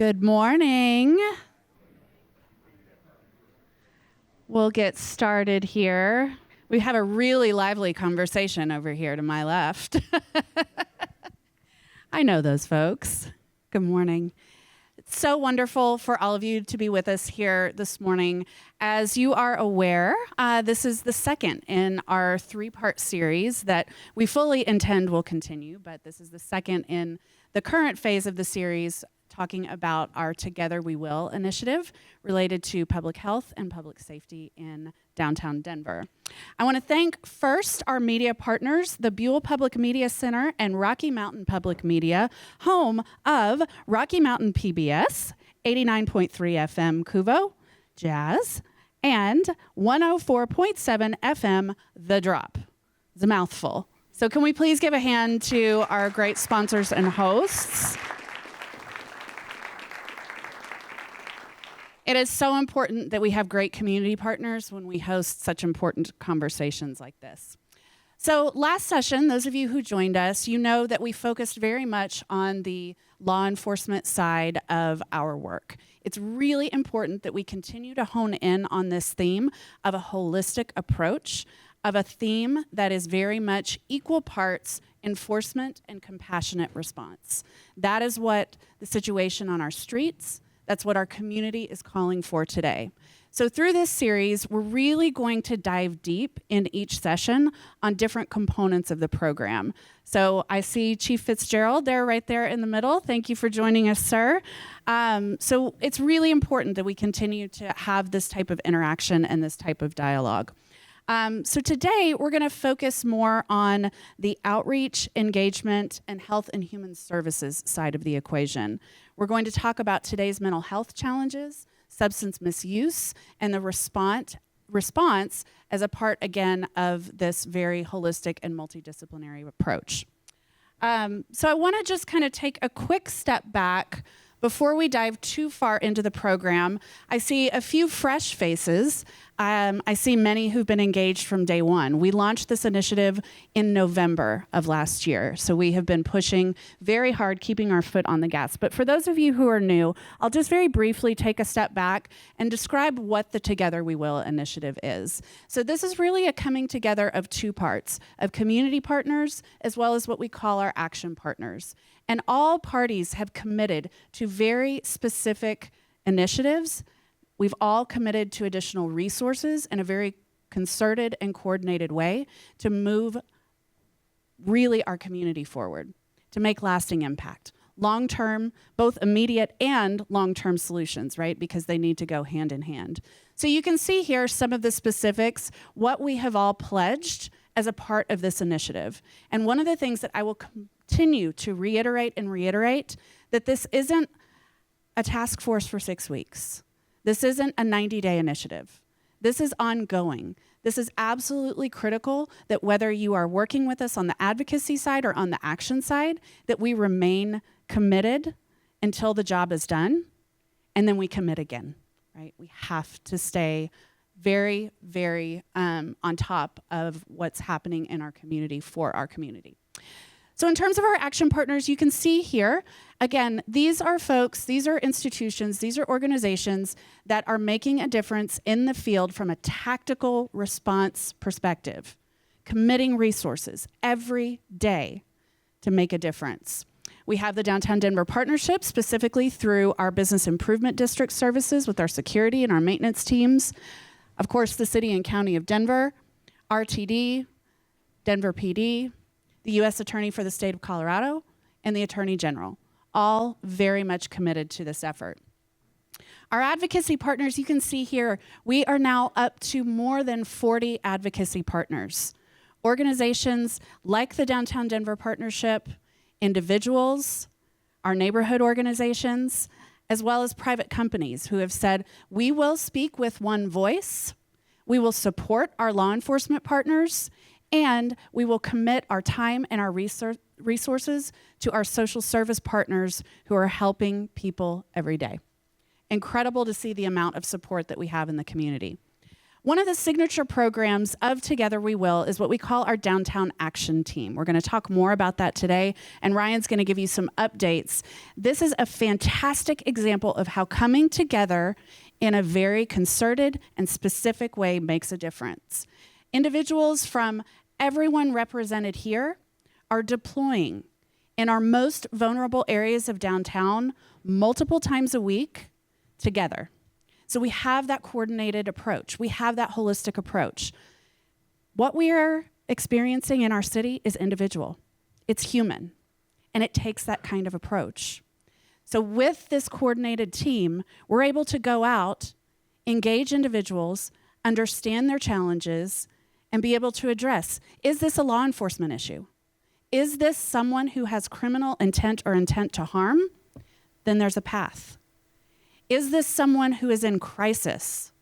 Good morning. We'll get started here. We have a really lively conversation over here to my left. I know those folks. Good morning. It's so wonderful for all of you to be with us here this morning. As you are aware, this is the second in our three-part series that we fully intend will continue, but this is the second in the current phase of the series, talking about our Together We Will initiative related to public health and public safety in downtown Denver. I want to thank first our media partners, the Buell Public Media Center and Rocky Mountain Public Media, home of Rocky Mountain PBS, 89.3 FM Cuvo, Jazz, and 104.7 FM The Drop. It's a mouthful. So can we please give a hand to our great sponsors and hosts? It is so important that we have great community partners when we host such important conversations like this. So last session, those of you who joined us, you know that we focused very much on the law enforcement side of our work. It's really important that we continue to hone in on this theme of a holistic approach, of a theme that is very much equal parts enforcement and compassionate response. That is what the situation on our streets, that's what our community is calling for today. So through this series, we're really going to dive deep in each session on different components of the program. So I see Chief Fitzgerald there, right there in the middle. Thank you for joining us, sir. So it's really important that we continue to have this type of interaction and this type of dialogue. So today, we're going to focus more on the outreach, engagement, and health and human services side of the equation. We're going to talk about today's mental health challenges, substance misuse, and the response as a part, again, of this very holistic and multidisciplinary approach. So I want to just kind of take a quick step back before we dive too far into the program. I see a few fresh faces. I see many who've been engaged from day one. We launched this initiative in November of last year, so we have been pushing very hard, keeping our foot on the gas. But for those of you who are new, I'll just very briefly take a step back and describe what the Together We Will initiative is. So this is really a coming together of two parts, of community partners as well as what we call our action partners. And all parties have committed to very specific initiatives. We've all committed to additional resources in a very concerted and coordinated way to move really our community forward, to make lasting impact. Long-term, both immediate and long-term solutions, right? Because they need to go hand in hand. So you can see here some of the specifics, what we have all pledged as a part of this initiative. And one of the things that I will continue to reiterate, that this isn't a task force for 6 weeks. This isn't a 90-day initiative. This is ongoing. This is absolutely critical that whether you are working with us on the advocacy side or on the action side, that we remain committed until the job is done, and then we commit again, right? We have to stay very, very on top of what's happening in our community for our community. So in terms of our action partners, you can see here, again, these are folks, these are institutions, these are organizations that are making a difference in the field from a tactical response perspective, committing resources every day to make a difference. We have the Downtown Denver Partnership, specifically through our Business Improvement District services with our security and our maintenance teams. Of course, the City and County of Denver, RTD, Denver PD, the U.S. Attorney for the State of Colorado, and the Attorney General, all very much committed to this effort. Our advocacy partners, you can see here, we are now up to more than 40 advocacy partners. Organizations like the Downtown Denver Partnership, individuals, our neighborhood organizations, as well as private companies who have said, we will speak with one voice, we will support our law enforcement partners, and we will commit our time and our resources to our social service partners who are helping people every day. Incredible to see the amount of support that we have in the community. One of the signature programs of Together We Will is what we call our Downtown Action Team. We're going to talk more about that today, and Ryan's going to give you some updates. This is a fantastic example of how coming together in a very concerted and specific way makes a difference. Individuals from everyone represented here are deploying in our most vulnerable areas of downtown multiple times a week together. So we have that coordinated approach. We have that holistic approach. What we are experiencing in our city is individual. It's human, and it takes that kind of approach. So with this coordinated team, we're able to go out, engage individuals, understand their challenges, and be able to address, is this a law enforcement issue? Is this someone who has criminal intent or intent to harm? Then there's a path. Is this someone who is in crisis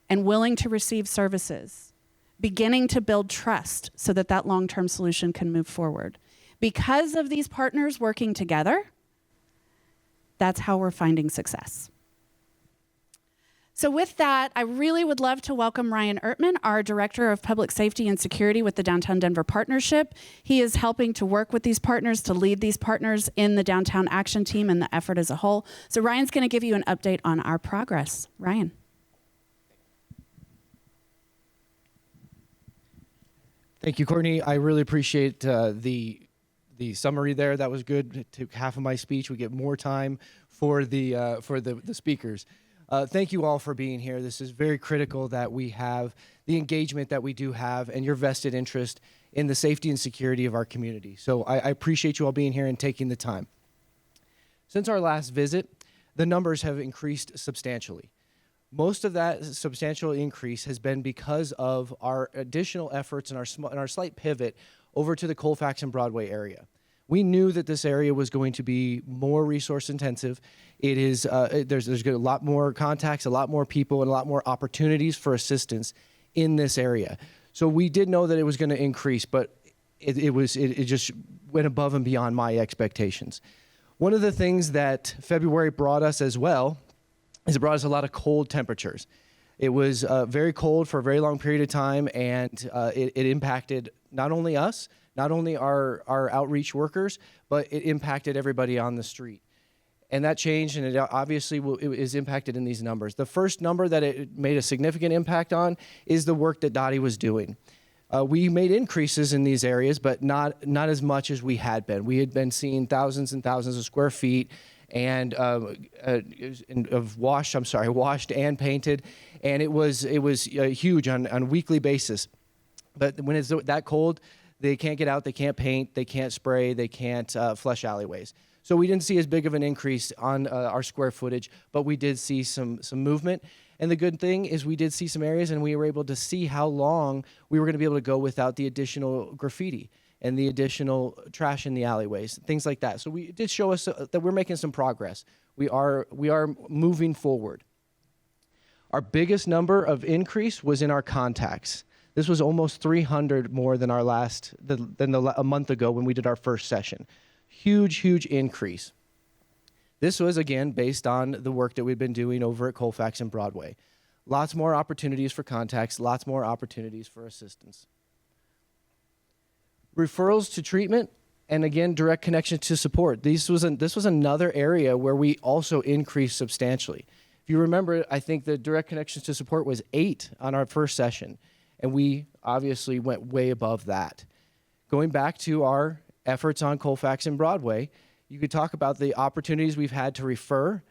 and willing to receive services, beginning to build trust so that that long-term solution can move forward? Because of these partners working together, that's how we're finding success. So with that, I really would love to welcome Ryan Ertman, our Director of Public Safety and Security with the Downtown Denver Partnership. He is helping to work with these partners, to lead these partners in the Downtown Action Team and the effort as a whole. So Ryan's going to give you an update on our progress. Ryan. Thank you, Courtney. I really appreciate the summary there. That was good. It took half of my speech. We get more time for the speakers. Thank you all for being here. This is very critical that we have the engagement that we do have and your vested interest in the safety and security of our community. So I appreciate you all being here and taking the time. Since our last visit, the numbers have increased substantially. Most of that substantial increase has been because of our additional efforts and our slight pivot over to the Colfax and Broadway area. We knew that this area was going to be more resource intensive. It is there's a lot more contacts, a lot more people, and a lot more opportunities for assistance in this area. So we did know that it was going to increase, but it just went above and beyond my expectations. One of the things that February brought us as well is it brought us a lot of cold temperatures. It was very cold for a very long period of time, and it impacted not only us, not only our outreach workers, but it impacted everybody on the street. And that changed, and it obviously it is impacted in these numbers. The first number that it made a significant impact on is the work that Dottie was doing. We made increases in these areas, but not as much as we had been. We had been seeing thousands and thousands of square feet and washed and painted, and it was huge on a weekly basis. But when it's that cold, they can't get out, they can't paint, they can't spray, they can't flush alleyways. So we didn't see as big of an increase on our square footage, but we did see some movement. And the good thing is we did see some areas, and we were able to see how long we were going to be able to go without the additional graffiti and the additional trash in the alleyways, things like that. So it did show us that we're making some progress. We are moving forward. Our biggest number of increase was in our contacts. This was almost 300 more than a month ago when we did our first session. Huge increase. This was, again, based on the work that we've been doing over at Colfax and Broadway. Lots more opportunities for contacts, lots more opportunities for assistance. Referrals to treatment, and again, direct connection to support. This was another area where we also increased substantially. If you remember, I think the direct connections to support was 8 on our first session, and we obviously went way above that. Going back to our efforts on Colfax and Broadway, you could talk about the opportunities we've had to refer,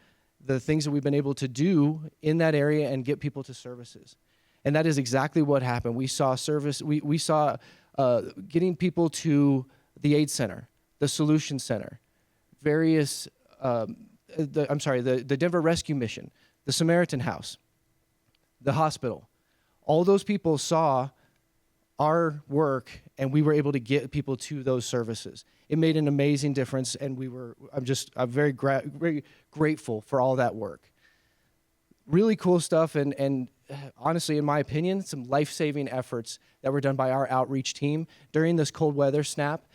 the things that we've been able to do in that area and get people to services. And that is exactly what happened. We saw we saw getting people to the Aid Center, the Solution Center, various, the Denver Rescue Mission, the Samaritan House, the hospital. All those people saw our work, and we were able to get people to those services. It made an amazing difference, and I'm very grateful for all that work. Really cool stuff, and honestly, in my opinion, some life-saving efforts that were done by our outreach team during this cold weather snap,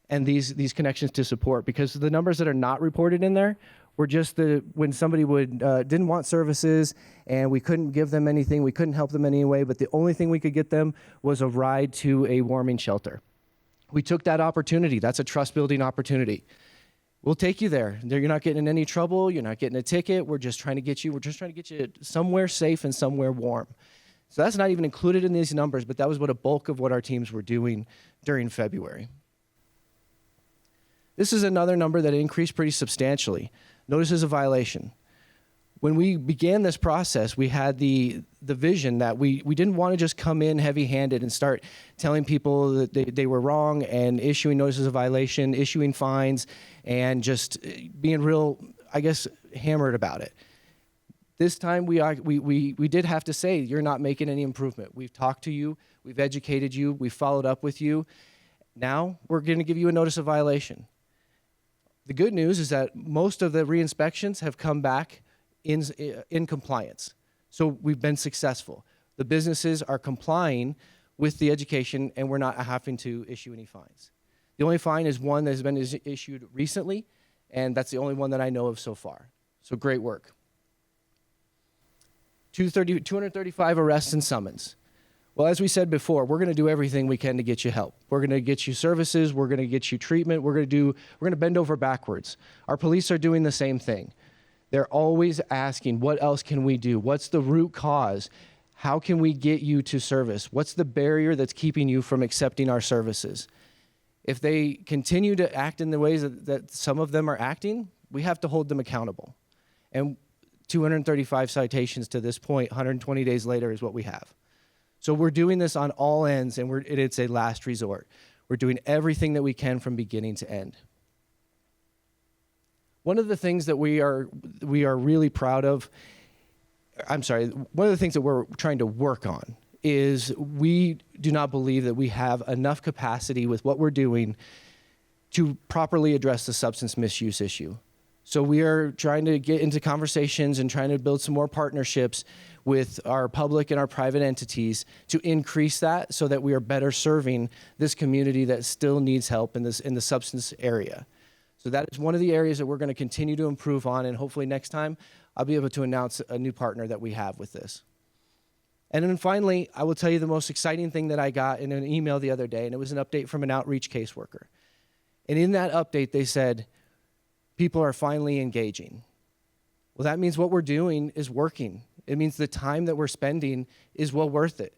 and these connections to support, because the numbers that are not reported in there were just when somebody didn't want services and we couldn't give them anything, we couldn't help them in any way, but the only thing we could get them was a ride to a warming shelter. We took that opportunity. That's a trust-building opportunity. We'll take you there. You're not getting in any trouble. You're not getting a ticket. We're just trying to get you somewhere safe and somewhere warm. So that's not even included in these numbers, but that was what a bulk of what our teams were doing during February. This is another number that increased pretty substantially. Notices of violation. When we began this process, we had the vision that we didn't want to just come in heavy-handed and start telling people that they were wrong and issuing notices of violation, issuing fines, and just being real, I guess, hammered about it. This time we did have to say, you're not making any improvement. We've talked to you, we've educated you, we've followed up with you. Now we're going to give you a notice of violation. The good news is that most of the re-inspections have come back in compliance. So we've been successful. The businesses are complying with the education and we're not having to issue any fines. The only fine is one that has been issued recently, and that's the only one that I know of so far. So great work. 235 arrests and summons. Well, as we said before, we're going to do everything we can to get you help. We're going to get you services. We're going to get you treatment. We're going to bend over backwards. Our police are doing the same thing. They're always asking, what else can we do? What's the root cause? How can we get you to service? What's the barrier that's keeping you from accepting our services? If they continue to act in the ways that some of them are acting, we have to hold them accountable. And 235 citations to this point, 120 days later, is what we have. So we're doing this on all ends, and it's a last resort. We're doing everything that we can from beginning to end. One of the things that we are really proud of, one of the things that we're trying to work on is we do not believe that we have enough capacity with what we're doing to properly address the substance misuse issue. So we are trying to get into conversations and trying to build some more partnerships with our public and our private entities to increase that so that we are better serving this community that still needs help in the substance area. So that is one of the areas that we're going to continue to improve on, and hopefully next time I'll be able to announce a new partner that we have with this. And then finally, I will tell you the most exciting thing that I got in an email the other day, and it was an update from an outreach caseworker. And in that update, they said, people are finally engaging. Well, that means what we're doing is working. It means the time that we're spending is well worth it.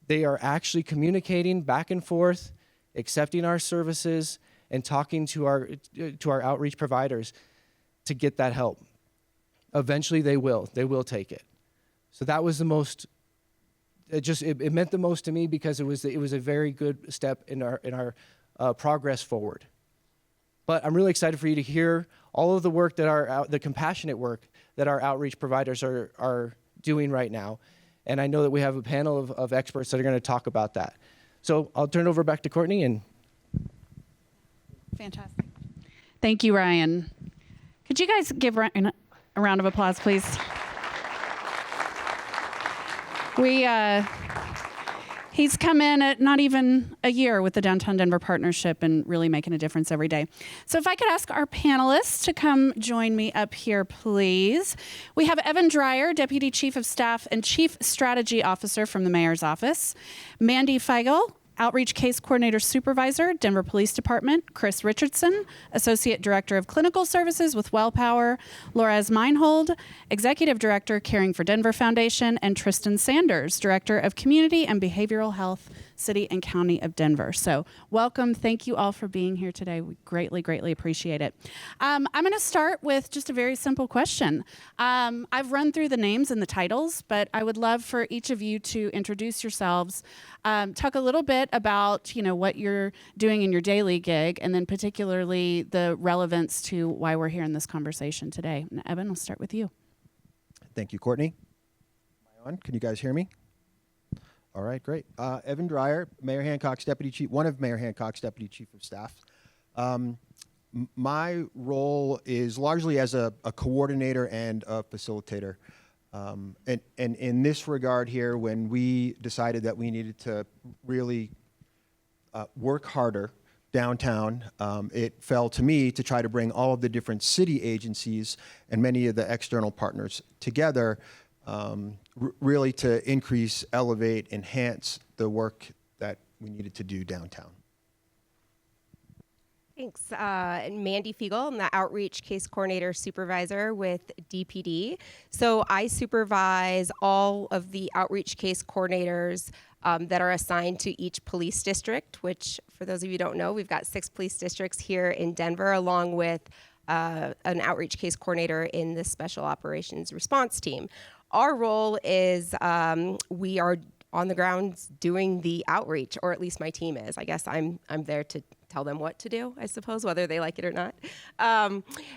They are actually communicating back and forth, accepting our services, and talking to our outreach providers to get that help. Eventually they will take it. So that was the most, it meant the most to me because it was a very good step in our progress forward. But I'm really excited for you to hear all of the work that the compassionate work that our outreach providers are doing right now. And I know that we have a panel of experts that are going to talk about that. So I'll turn it over back to Courtney. And fantastic. Thank you, Ryan. Could you guys give Ryan a round of applause, please? He's come in at not even a year with the Downtown Denver Partnership and really making a difference every day. So if I could ask our panelists to come join me up here, please. We have Evan Dreyer, Deputy Chief of Staff and Chief Strategy Officer from the Mayor's Office. Mandy Feigl, Outreach Case Coordinator Supervisor, Denver Police Department. Chris Richardson, Associate Director of Clinical Services with WellPower. Laura Meinhold, Executive Director, Caring for Denver Foundation. And Tristan Sanders, Director of Community and Behavioral Health, City and County of Denver. So welcome. Thank you all for being here today. We greatly, greatly appreciate it. I'm going to start with just a very simple question. I've run through the names and the titles, but I would love for each of you to introduce yourselves, talk a little bit about, what you're doing in your daily gig, and then particularly the relevance to why we're here in this conversation today. And Evan, we'll start with you. Thank you, Courtney. Am I on? Can you guys hear me? All right, great. Evan Dreyer, Mayor Hancock's Deputy Chief, one of Mayor Hancock's Deputy Chief of Staff. My role is largely as a coordinator and a facilitator. And in this regard here, when we decided that we needed to really work harder downtown, it fell to me to try to bring all of the different city agencies and many of the external partners together, really to increase, elevate, enhance the work that we needed to do downtown. Thanks. Mandy Fiegel, I'm the Outreach Case Coordinator Supervisor with DPD. So I supervise all of the Outreach Case Coordinators that are assigned to each police district, which, for those of you who don't know, we've got 6 police districts here in Denver, along with an Outreach Case Coordinator in the Special Operations Response Team. Our role is we are on the ground doing the outreach, or at least my team is. I guess I'm there to tell them what to do, I suppose, whether they like it or not.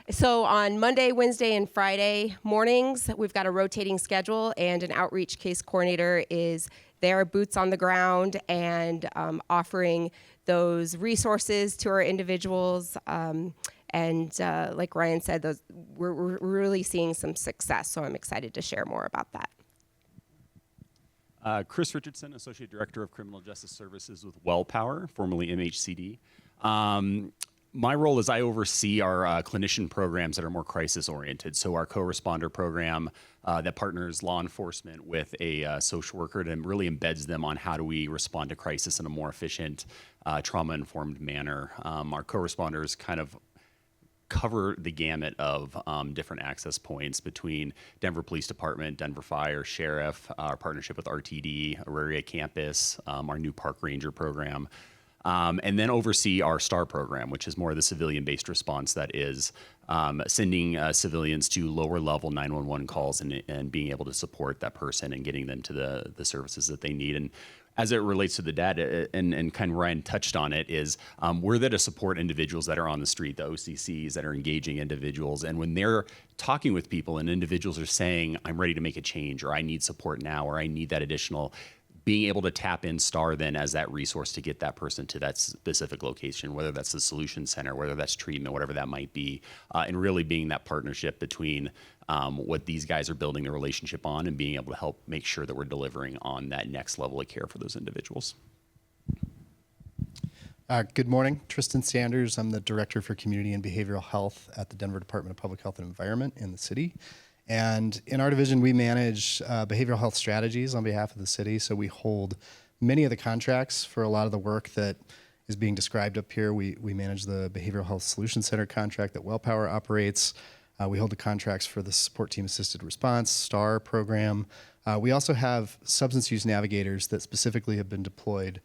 So on Monday, Wednesday, and Friday mornings, we've got a rotating schedule, and an outreach case coordinator is there, boots on the ground, and offering those resources to our individuals. And like Ryan said, we're really seeing some success, so I'm excited to share more about that. Chris Richardson, Associate Director of Criminal Justice Services with WellPower, formerly MHCD. My role is I oversee our clinician programs that are more crisis-oriented. So our co-responder program that partners law enforcement with a social worker and really embeds them on how do we respond to crisis in a more efficient, trauma-informed manner. Our co-responders kind of cover the gamut of different access points between Denver Police Department, Denver Fire, Sheriff, our partnership with RTD, Auraria Campus, our new Park Ranger program, and then oversee our STAR program, which is more of the civilian-based response that is sending civilians to lower-level 911 calls and being able to support that person and getting them to the services that they need. And as it relates to the data, and kind of Ryan touched on it, is we're there to support individuals that are on the street, the OCCs that are engaging individuals. And when they're talking with people and individuals are saying, I'm ready to make a change, or I need support now, or I need that additional, being able to tap in STAR then as that resource to get that person to that specific location, whether that's the solution center, whether that's treatment, whatever that might be, and really being that partnership between what these guys are building a relationship on and being able to help make sure that we're delivering on that next level of care for those individuals. Good morning, Tristan Sanders. I'm the Director for Community and Behavioral Health at the Denver Department of Public Health and Environment in the city. And in our division, we manage behavioral health strategies on behalf of the city. So we hold many of the contracts for a lot of the work that is being described up here. We manage the Behavioral Health Solution Center contract that WellPower operates. We hold the contracts for the Support Team Assisted Response, STAR program. We also have substance use navigators that specifically have been deployed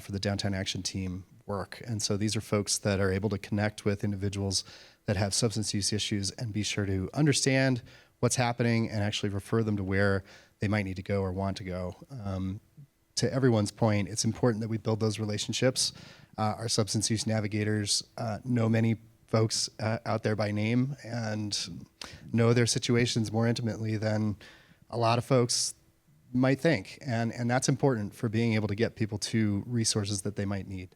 for the Downtown Action Team work. And so these are folks that are able to connect with individuals that have substance use issues and be sure to understand what's happening and actually refer them to where they might need to go or want to go. To everyone's point, it's important that we build those relationships. Our substance use navigators know many folks out there by name and know their situations more intimately than a lot of folks might think. And that's important for being able to get people to resources that they might need.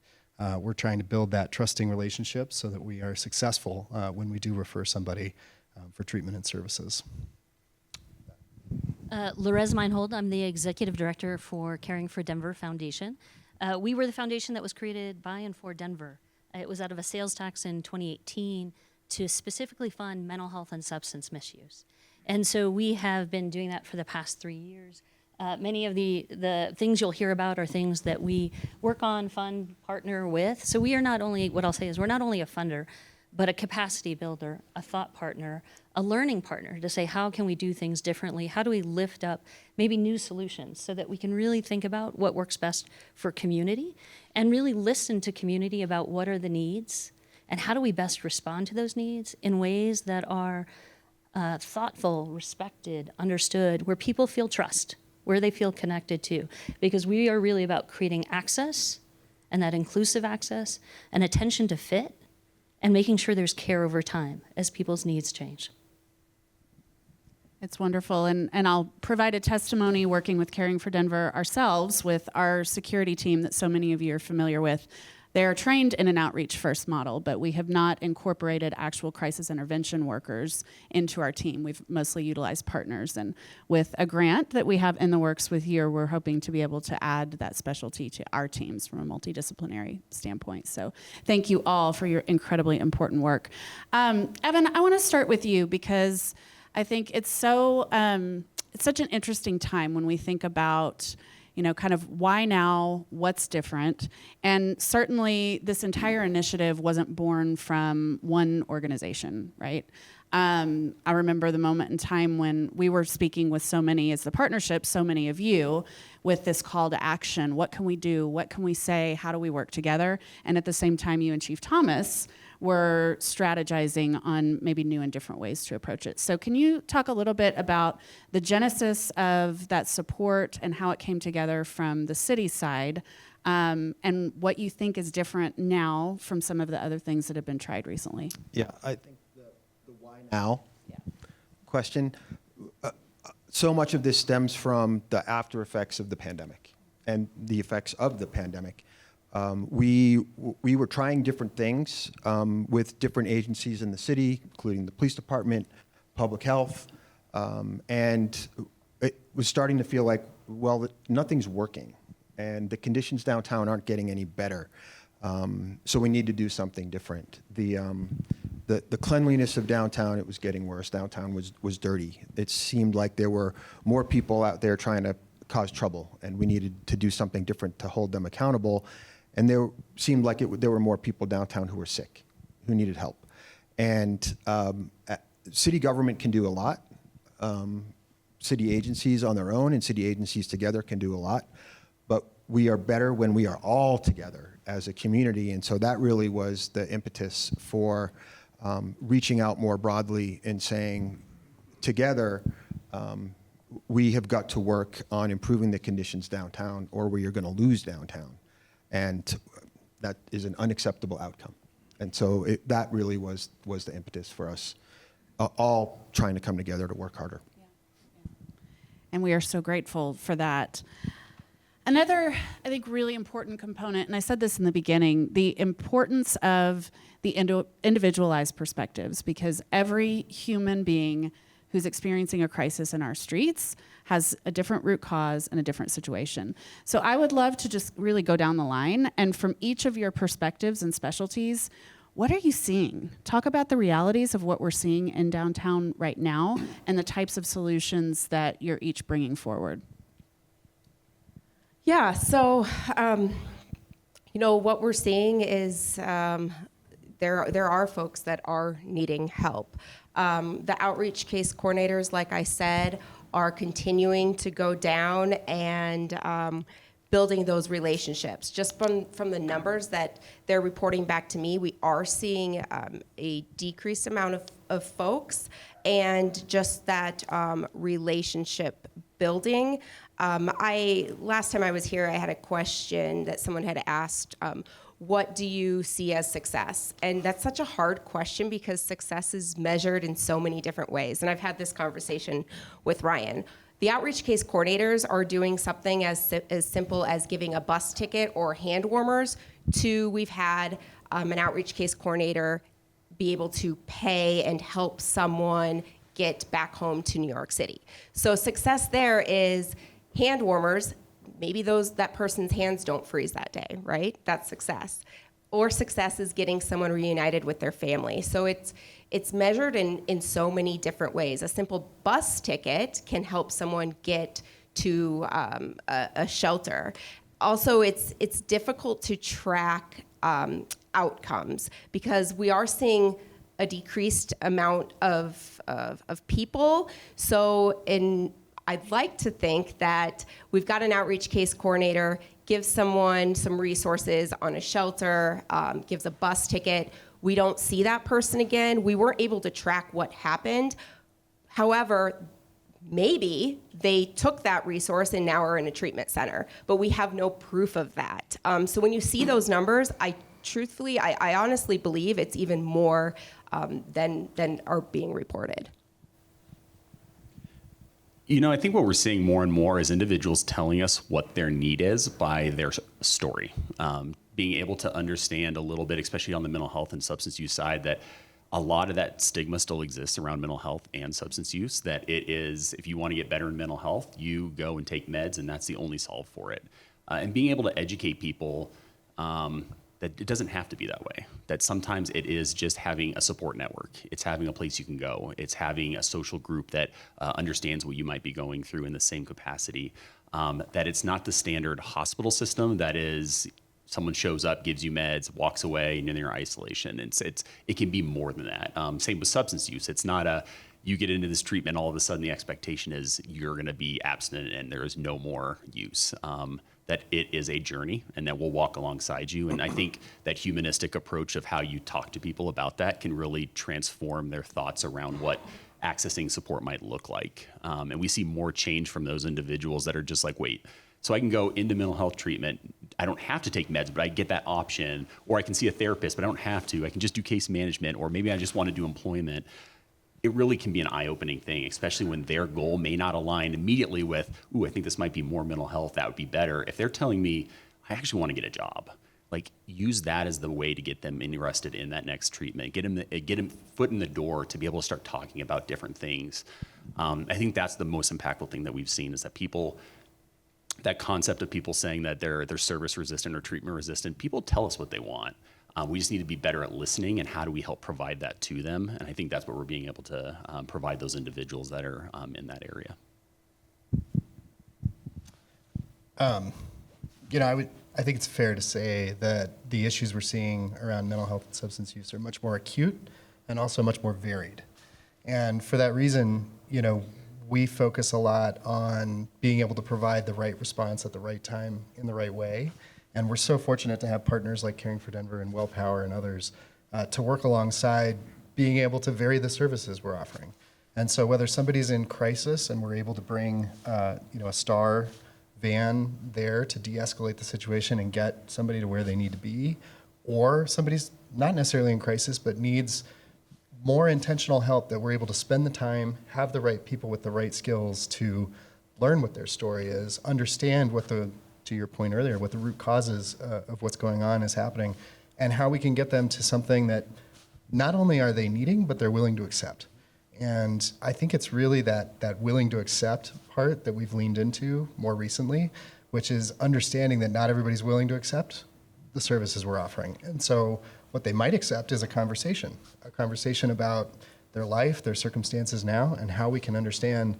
We're trying to build that trusting relationship so that we are successful when we do refer somebody for treatment and services. Lorez Meinhold, I'm the Executive Director for Caring for Denver Foundation. We were the foundation that was created by and for Denver. It was out of a sales tax in 2018 to specifically fund mental health and substance misuse. And so we have been doing that for the past 3 years. Many of the things you'll hear about are things that we work on, fund, partner with. So we are not only, what I'll say is we're not only a funder, but a capacity builder, a thought partner, a learning partner to say, how can we do things differently? How do we lift up maybe new solutions so that we can really think about what works best for community and really listen to community about what are the needs and how do we best respond to those needs in ways that are thoughtful, respected, understood, where people feel trust, where they feel connected to. Because we are really about creating access and that inclusive access and attention to fit and making sure there's care over time as people's needs change. It's wonderful, and I'll provide a testimony working with Caring for Denver ourselves with our security team that so many of you are familiar with. They are trained in an outreach first model, but we have not incorporated actual crisis intervention workers into our team. We've mostly utilized partners, and with a grant that we have in the works with you, we're hoping to be able to add that specialty to our teams from a multidisciplinary standpoint. So thank you all for your incredibly important work. Evan, I want to start with you because I think it's such an interesting time when we think about, kind of why now, what's different. And certainly this entire initiative wasn't born from one organization, right? I remember the moment in time when we were speaking with so many as the partnership, so many of you, with this call to action. What can we do? What can we say? How do we work together? And at the same time, you and Chief Thomas were strategizing on maybe new and different ways to approach it. So can you talk a little bit about the genesis of that support and how it came together from the city side, and what you think is different now from some of the other things that have been tried recently? Yeah, I think the why now question, so much of this stems from the after effects of the pandemic and the effects of the pandemic. We were trying different things with different agencies in the city, including the police department, public health, and it was starting to feel like, well, nothing's working, and the conditions downtown aren't getting any better. So we need to do something different. The cleanliness of downtown, it was getting worse. Downtown was dirty. It seemed like there were more people out there trying to cause trouble, and we needed to do something different to hold them accountable. And there seemed like there were more people downtown who were sick, who needed help. And city government can do a lot. City agencies on their own and city agencies together can do a lot. But we are better when we are all together as a community. And so that really was the impetus for reaching out more broadly and saying, together, we have got to work on improving the conditions downtown, or we are going to lose downtown. And that is an unacceptable outcome. And so that really was the impetus for us all trying to come together to work harder. And we are so grateful for that. Another, I think, really important component, and I said this in the beginning, the importance of the individualized perspectives, because every human being who's experiencing a crisis in our streets has a different root cause and a different situation. So I would love to just really go down the line, and from each of your perspectives and specialties, what are you seeing? Talk about the realities of what we're seeing in downtown right now and the types of solutions that you're each bringing forward. Yeah, so, what we're seeing is there are folks that are needing help. The outreach case coordinators, like I said, are continuing to go down and building those relationships. Just from the numbers that they're reporting back to me, we are seeing a decreased amount of folks, and just that relationship building. Last time I was here, I had a question that someone had asked, what do you see as success? And that's such a hard question because success is measured in so many different ways. And I've had this conversation with Ryan. The outreach case coordinators are doing something as simple as giving a bus ticket or hand warmers to, we've had an outreach case coordinator be able to pay and help someone get back home to New York City. So success there is hand warmers. Maybe that person's hands don't freeze that day, right? That's success. Or success is getting someone reunited with their family. So it's measured in so many different ways. A simple bus ticket can help someone get to a shelter. Also, it's difficult to track outcomes because we are seeing a decreased amount of people. So I'd like to think that we've got an outreach case coordinator, gives someone some resources on a shelter, gives a bus ticket. We don't see that person again. We weren't able to track what happened. However, maybe they took that resource and now are in a treatment center, but we have no proof of that. So when you see those numbers, I honestly believe it's even more than are being reported. I think what we're seeing more and more is individuals telling us what their need is by their story. being able to understand a little bit, especially on the mental health and substance use side, that a lot of that stigma still exists around mental health and substance use, that it is, if you want to get better in mental health, you go and take meds, and that's the only solve for it. And being able to educate people that it doesn't have to be that way, that sometimes it is just having a support network. It's having a place you can go. It's having a social group that understands what you might be going through in the same capacity. That it's not the standard hospital system that is someone shows up, gives you meds, walks away, and you're in your isolation. It can be more than that. Same with substance use. It's not a, you get into this treatment, all of a sudden the expectation is you're going to be abstinent and there is no more use. That it is a journey and that we'll walk alongside you. And I think that humanistic approach of how you talk to people about that can really transform their thoughts around what accessing support might look like. And we see more change from those individuals that are just like, wait, so I can go into mental health treatment. I don't have to take meds, but I get that option. Or I can see a therapist, but I don't have to. I can just do case management, or maybe I just want to do employment. It really can be an eye-opening thing, especially when their goal may not align immediately with, ooh, I think this might be more mental health, that would be better. If they're telling me, I actually want to get a job, like use that as the way to get them interested in that next treatment, get them foot in the door to be able to start talking about different things. I think that's the most impactful thing that we've seen, is that people, that concept of people saying that they're service resistant or treatment resistant, people tell us what they want. We just need to be better at listening, and how do we help provide that to them? And I think that's what we're being able to provide those individuals that are in that area. I think it's fair to say that the issues we're seeing around mental health and substance use are much more acute and also much more varied. And for that reason, we focus a lot on being able to provide the right response at the right time in the right way. And we're so fortunate to have partners like Caring for Denver and WellPower and others to work alongside being able to vary the services we're offering. And so whether somebody's in crisis and we're able to bring a STAR van there to de-escalate the situation and get somebody to where they need to be, or somebody's not necessarily in crisis but needs more intentional help, that we're able to spend the time, have the right people with the right skills to learn what their story is, understand what to your point earlier, what the root causes of what's going on is happening, and how we can get them to something that not only are they needing, but they're willing to accept. And I think it's really that willing to accept part that we've leaned into more recently, which is understanding that not everybody's willing to accept the services we're offering. And so what they might accept is a conversation about their life, their circumstances now, and how we can understand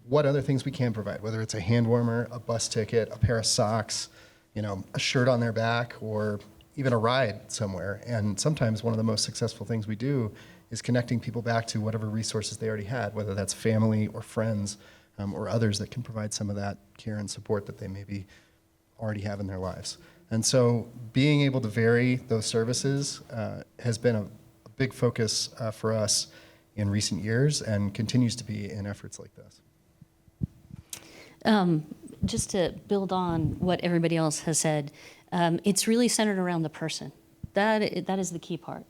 what other things we can provide, whether it's a hand warmer, a bus ticket, a pair of socks, a shirt on their back, or even a ride somewhere. And sometimes one of the most successful things we do is connecting people back to whatever resources they already had, whether that's family or friends or others that can provide some of that care and support that they maybe already have in their lives. And so being able to vary those services has been a big focus for us in recent years, and continues to be in efforts like this. Just to build on what everybody else has said, it's really centered around the person. That is the key part.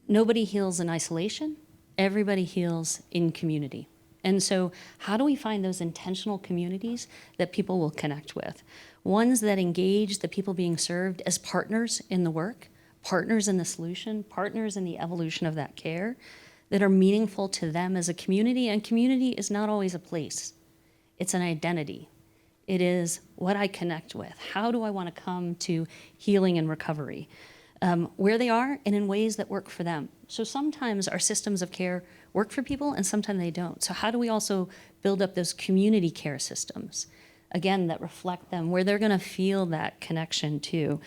Nobody heals in isolation. Everybody heals in community. And so how do we find those intentional communities that people will connect with? Ones that engage the people being served as partners in the work, partners in the solution, partners in the evolution of that care, that are meaningful to them as a community. And community is not always a place. It's an identity. It is what I connect with. How do I want to come to healing and recovery? Where they are and in ways that work for them. So sometimes our systems of care work for people and sometimes they don't. So how do we also build up those community care systems, again, that reflect them, where they're going to feel that connection too?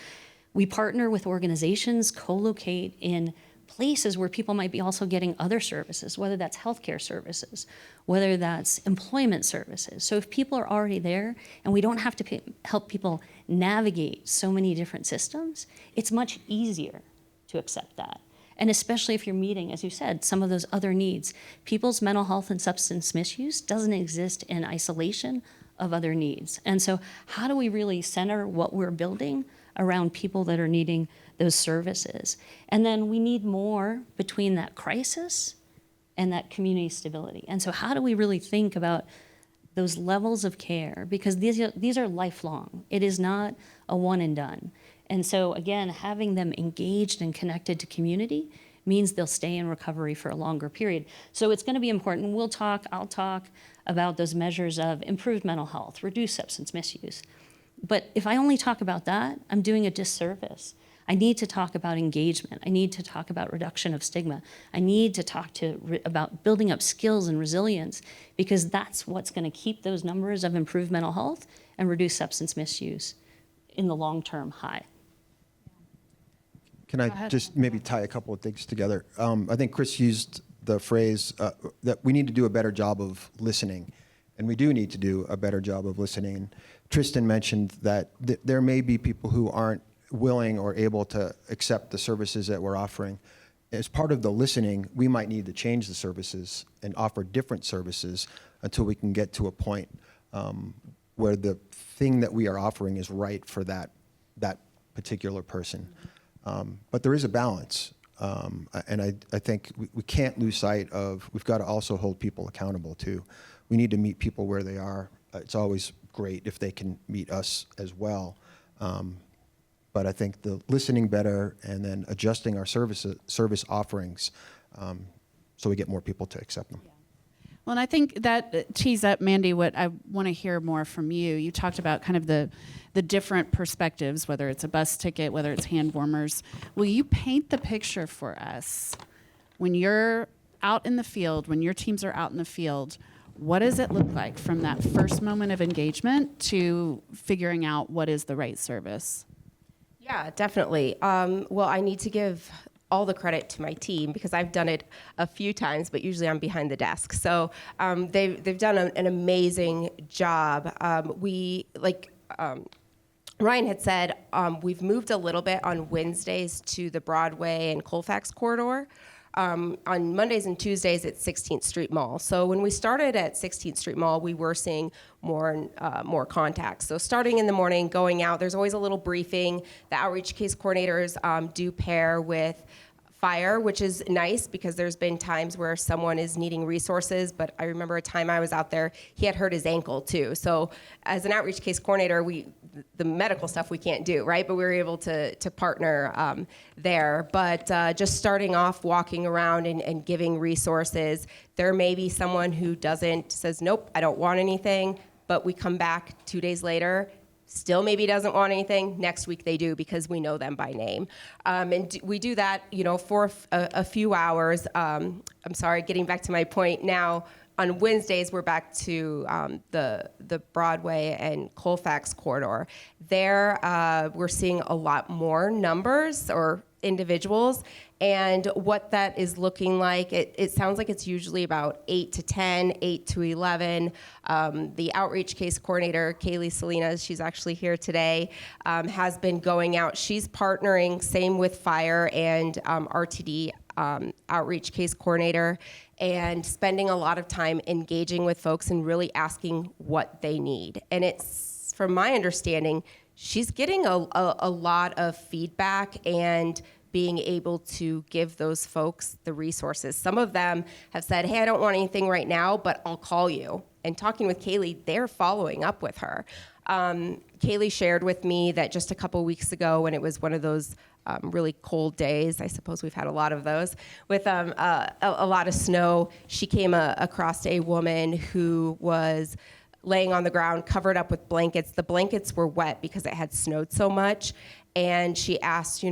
We partner with organizations, co-locate in places where people might be also getting other services, whether that's healthcare services, whether that's employment services. So if people are already there and we don't have to help people navigate so many different systems, it's much easier to accept that. And especially if you're meeting, as you said, some of those other needs. People's mental health and substance misuse doesn't exist in isolation of other needs. And so how do we really center what we're building around people that are needing those services? And then we need more between that crisis and that community stability. And so how do we really think about those levels of care? Because these are lifelong. It is not a one and done. And so, again, having them engaged and connected to community means they'll stay in recovery for a longer period. So it's going to be important. I'll talk about those measures of improved mental health, reduced substance misuse. But if I only talk about that, I'm doing a disservice. I need to talk about engagement. I need to talk about reduction of stigma. I need to talk about building up skills and resilience, because that's what's going to keep those numbers of improved mental health and reduced substance misuse in the long term high. Can I just maybe tie a couple of things together? I think Chris used the phrase that we need to do a better job of listening, and we do need to do a better job of listening. Tristan mentioned that there may be people who aren't willing or able to accept the services that we're offering. As part of the listening, we might need to change the services and offer different services until we can get to a point where the thing that we are offering is right for that particular person. But there is a balance. And I think we can't lose sight of, we've got to also hold people accountable too. We need to meet people where they are. It's always great if they can meet us as well. But I think the listening better and then adjusting our service offerings so we get more people to accept them. Yeah. Well, and I think that tees up, Mandy, what I want to hear more from you. You talked about kind of the different perspectives, whether it's a bus ticket, whether it's hand warmers. Will you paint the picture for us when you're out in the field, when your teams are out in the field? What does it look like from that first moment of engagement to figuring out what is the right service? Yeah, definitely. Well, I need to give all the credit to my team because I've done it a few times, but usually I'm behind the desk. So they've done an amazing job. Ryan had said, we've moved a little bit on Wednesdays to the Broadway and Colfax corridor. On Mondays and Tuesdays at 16th Street Mall. So when we started at 16th Street Mall, we were seeing more contacts. So starting in the morning, going out, there's always a little briefing. The outreach case coordinators do pair with fire, which is nice because there's been times where someone is needing resources, but I remember a time I was out there, he had hurt his ankle too. So as an outreach case coordinator, the medical stuff we can't do, right? But we were able to partner there. But just starting off, walking around and giving resources, there may be someone who says, nope, I don't want anything, but we come back 2 days later, still maybe doesn't want anything. Next week they do because we know them by name. And we do that, for a few hours. I'm sorry, getting back to my point now, on Wednesdays, we're back to the Broadway and Colfax corridor. There, we're seeing a lot more numbers or individuals, and what that is looking like, it sounds like it's usually about 8 to 10, 8 to 11. The outreach case coordinator, Kaylee Salinas, she's actually here today, has been going out. She's partnering, same with fire and RTD, outreach case coordinator, and spending a lot of time engaging with folks and really asking what they need. And it's, from my understanding, she's getting a lot of feedback and being able to give those folks the resources. Some of them have said, hey, I don't want anything right now, but I'll call you. And talking with Kaylee, they're following up with her. Kaylee shared with me that just a couple weeks ago when it was one of those really cold days, I suppose we've had a lot of those, with a lot of snow, she came across a woman who was laying on the ground, covered up with blankets. The blankets were wet because it had snowed so much. And she asked,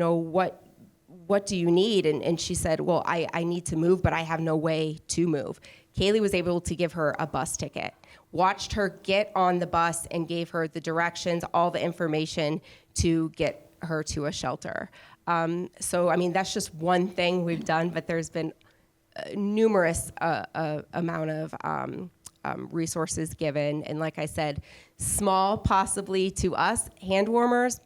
what do you need? And she said, well, I need to move, but I have no way to move. Kaylee was able to give her a bus ticket, watched her get on the bus and gave her the directions, all the information to get her to a shelter. So, I mean, that's just one thing we've done, but there's been numerous amount of resources given. And like I said, small possibly to us, hand warmers,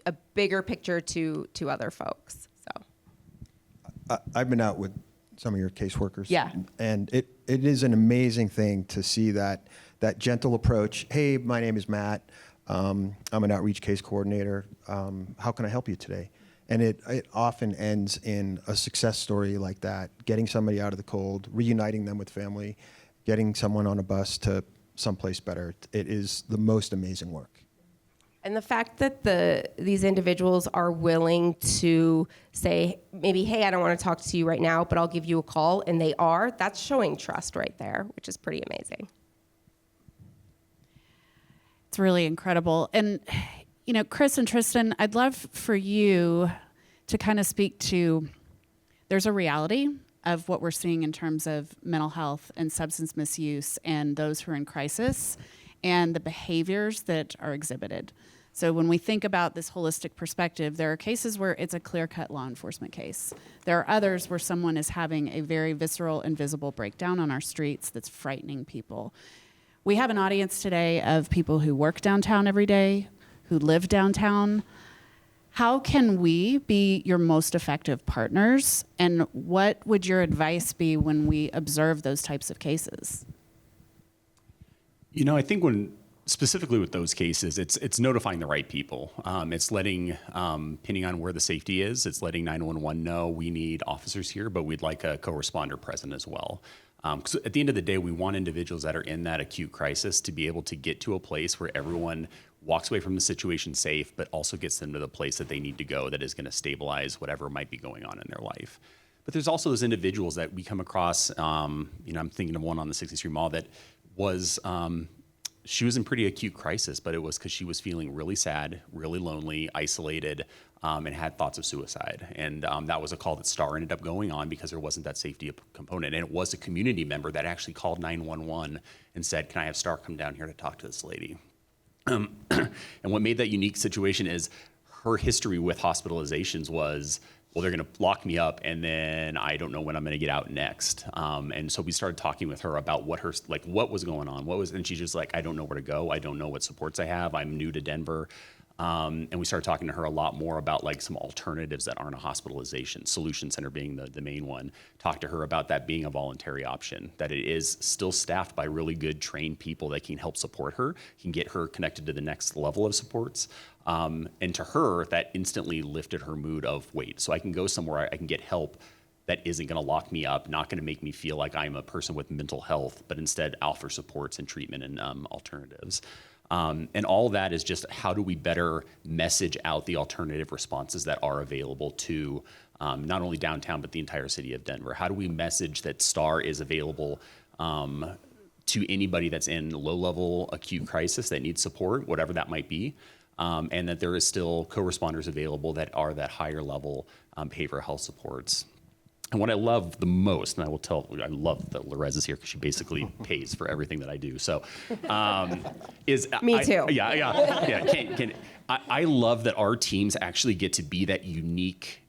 a bigger picture to other folks. So I've been out with some of your caseworkers. Yeah. And it is an amazing thing to see that gentle approach. Hey, my name is Matt. I'm an outreach case coordinator. How can I help you today? And it often ends in a success story like that, getting somebody out of the cold, reuniting them with family, getting someone on a bus to someplace better. It is the most amazing work. And the fact that these individuals are willing to say, maybe, hey, I don't want to talk to you right now, but I'll give you a call, and they are, that's showing trust right there, which is pretty amazing. It's really incredible. And, you know, Chris and Tristan, I'd love for you to kind of speak to, there's a reality of what we're seeing in terms of mental health and substance misuse and those who are in crisis and the behaviors that are exhibited. So when we think about this holistic perspective, there are cases where it's a clear-cut law enforcement case. There are others where someone is having a very visceral and visible breakdown on our streets that's frightening people. We have an audience today of people who work downtown every day, who live downtown. How can we be your most effective partners? And what would your advice be when we observe those types of cases? You know, I think specifically with those cases, it's notifying the right people. It's letting, depending on where the safety is, it's letting 911 know we need officers here, but we'd like a co-responder present as well. Because at the end of the day, we want individuals that are in that acute crisis to be able to get to a place where everyone walks away from the situation safe, but also gets them to the place that they need to go that is going to stabilize whatever might be going on in their life. But there's also those individuals that we come across, I'm thinking of one on the 60th Street Mall that was, she was in pretty acute crisis, but it was because she was feeling really sad, really lonely, isolated, and had thoughts of suicide. And that was a call that Star ended up going on because there wasn't that safety component. And it was a community member that actually called 911 and said, can I have Star come down here to talk to this lady? And what made that unique situation is her history with hospitalizations was, well, they're going to lock me up, and then I don't know when I'm going to get out next. And so we started talking with her about what was going on, and she's just like, I don't know where to go. I don't know what supports I have. I'm new to Denver. And we started talking to her a lot more about like some alternatives that aren't a hospitalization, Solution Center being the main one. Talked to her about that being a voluntary option, that it is still staffed by really good trained people that can help support her, can get her connected to the next level of supports. And to her, that instantly lifted her mood of, wait, so I can go somewhere, I can get help that isn't going to lock me up, not going to make me feel like I'm a person with mental health, but instead offer supports and treatment and alternatives. And all of that is just how do we better message out the alternative responses that are available to not only downtown, but the entire city of Denver? How do we message that STAR is available to anybody that's in low-level acute crisis that needs support, whatever that might be, and that there is still co-responders available that are that higher level behavioral health supports? And what I love the most, and I love that Lorez is here because she basically pays for everything that I do. So, is Me too. I love that our teams actually get to be that unique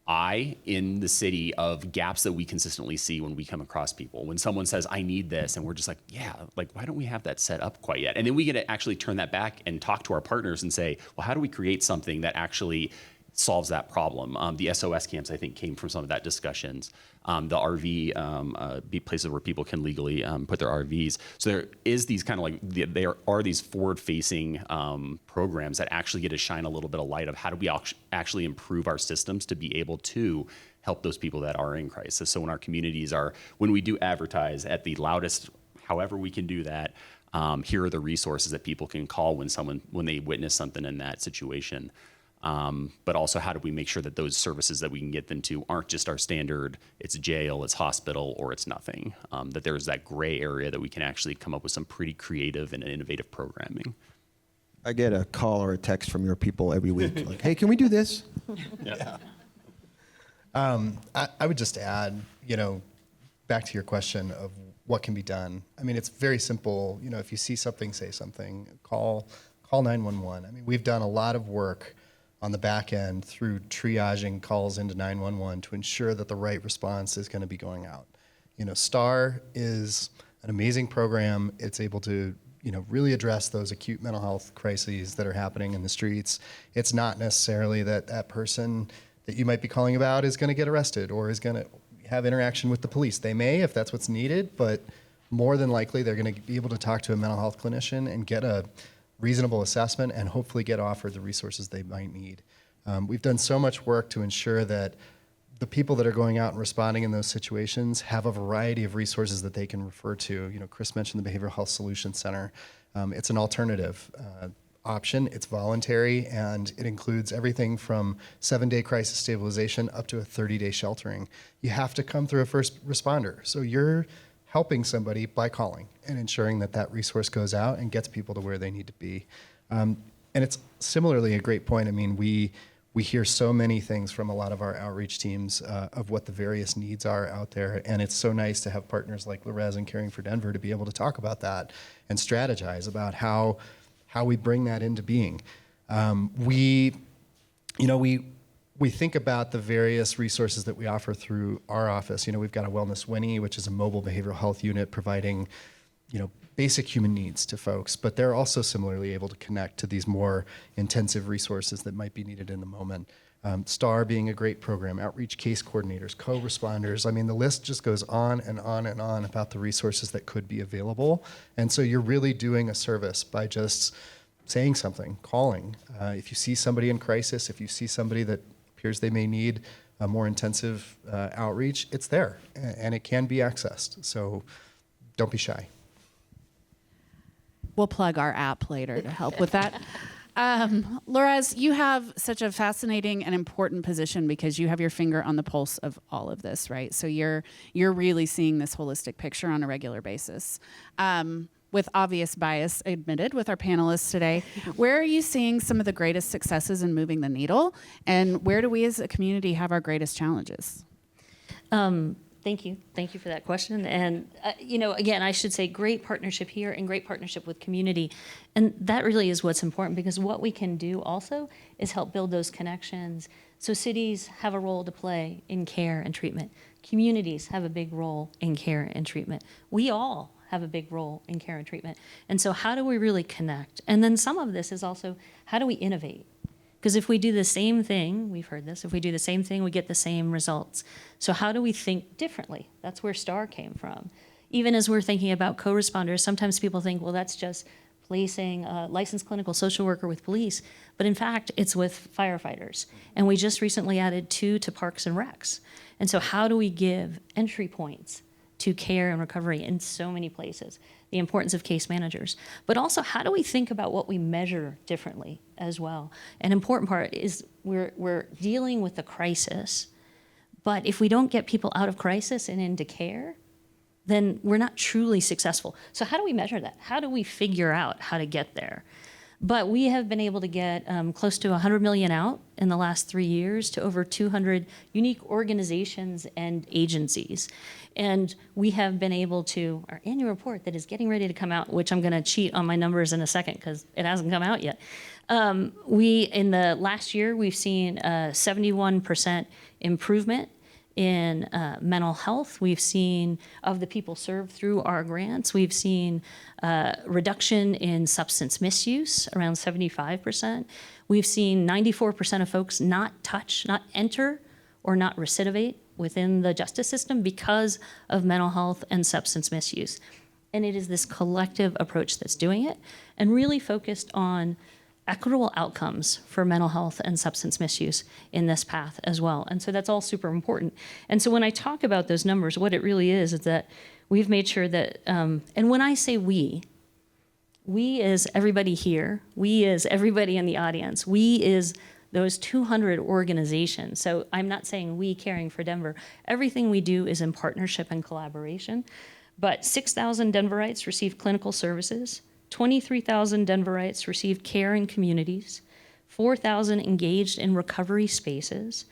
eye in the city of gaps that we consistently see when we come across people. When someone says, I need this, and we're just like, yeah, like, why don't we have that set up quite yet? And then we get to actually turn that back and talk to our partners and say, well, how do we create something that actually solves that problem? The SOS camps, I think, came from some of that discussions. The RV places where people can legally put their RVs. So there is these kind of like, there are these forward-facing programs that actually get to shine a little bit of light of how do we actually improve our systems to be able to help those people that are in crisis. So when our communities when we do advertise at the loudest, however we can do that, here are the resources that people can call when they witness something in that situation. But also how do we make sure that those services that we can get them to aren't just our standard, it's jail, it's hospital, or it's nothing. That there's that gray area that we can actually come up with some pretty creative and innovative programming. I get a call or a text from your people every week, like, hey, can we do this? Yeah. I would just add, back to your question of what can be done. I mean, it's very simple. If you see something, say something, call 911. I mean, we've done a lot of work on the back end through triaging calls into 911 to ensure that the right response is going to be going out. STAR is an amazing program. It's able to, really address those acute mental health crises that are happening in the streets. It's not necessarily that person that you might be calling about is going to get arrested or is going to have interaction with the police. They may, if that's what's needed, but more than likely they're going to be able to talk to a mental health clinician and get a reasonable assessment and hopefully get offered the resources they might need. We've done so much work to ensure that the people that are going out and responding in those situations have a variety of resources that they can refer to. Chris mentioned the Behavioral Health Solution Center. It's an alternative. option. It's voluntary, and it includes everything from 7-day crisis stabilization up to a 30-day sheltering. You have to come through a first responder. So you're helping somebody by calling and ensuring that that resource goes out and gets people to where they need to be. And it's similarly a great point. I mean, we hear so many things from a lot of our outreach teams of what the various needs are out there. And it's so nice to have partners like Lorez and Caring for Denver to be able to talk about that and strategize about how we bring that into being. We think about the various resources that we offer through our office. We've got a Wellness Winnie, which is a mobile behavioral health unit providing, basic human needs to folks, but they're also similarly able to connect to these more intensive resources that might be needed in the moment. STAR being a great program, outreach case coordinators, co-responders. I mean, the list just goes on and on and on about the resources that could be available. And so you're really doing a service by just saying something, calling. If you see somebody in crisis, if you see somebody that appears they may need a more intensive outreach, it's there and it can be accessed. So don't be shy. We'll plug our app later to help with that. Lorez, you have such a fascinating and important position because you have your finger on the pulse of all of this, right? So you're really seeing this holistic picture on a regular basis. With obvious bias admitted with our panelists today, where are you seeing some of the greatest successes in moving the needle? And where do we as a community have our greatest challenges? Thank you. Thank you for that question. And, again, I should say great partnership here and great partnership with community. And that really is what's important, because what we can do also is help build those connections. So cities have a role to play in care and treatment. Communities have a big role in care and treatment. We all have a big role in care and treatment. And so how do we really connect? And then some of this is also, how do we innovate? Because if we do the same thing, we've heard this, if we do the same thing, we get the same results. So how do we think differently? That's where STAR came from. Even as we're thinking about co-responders, sometimes people think, well, that's just placing a licensed clinical social worker with police. But in fact, it's with firefighters. And we just recently added 2 to Parks and Recs. And so how do we give entry points to care and recovery in so many places? The importance of case managers, but also how do we think about what we measure differently as well? An important part is we're dealing with the crisis, but if we don't get people out of crisis and into care, then we're not truly successful. So how do we measure that? How do we figure out how to get there? But we have been able to get close to 100 million out in the last 3 years to over 200 unique organizations and agencies. And we have been able to, our annual report that is getting ready to come out, which I'm going to cheat on my numbers in a second because it hasn't come out yet. In the last year, we've seen a 71% improvement in mental health. We've seen, of the people served through our grants, we've seen reduction in substance misuse, around 75%. We've seen 94% of folks not enter or not recidivate within the justice system because of mental health and substance misuse. And it is this collective approach that's doing it, and really focused on equitable outcomes for mental health and substance misuse in this path as well. And so that's all super important. And so when I talk about those numbers, what it really is that we've made sure that, and when I say we as everybody here, we as everybody in the audience, we as those 200 organizations. So I'm not saying we Caring for Denver. Everything we do is in partnership and collaboration. But 6,000 Denverites received clinical services. 23,000 Denverites received care in communities, 4,000 engaged in recovery spaces,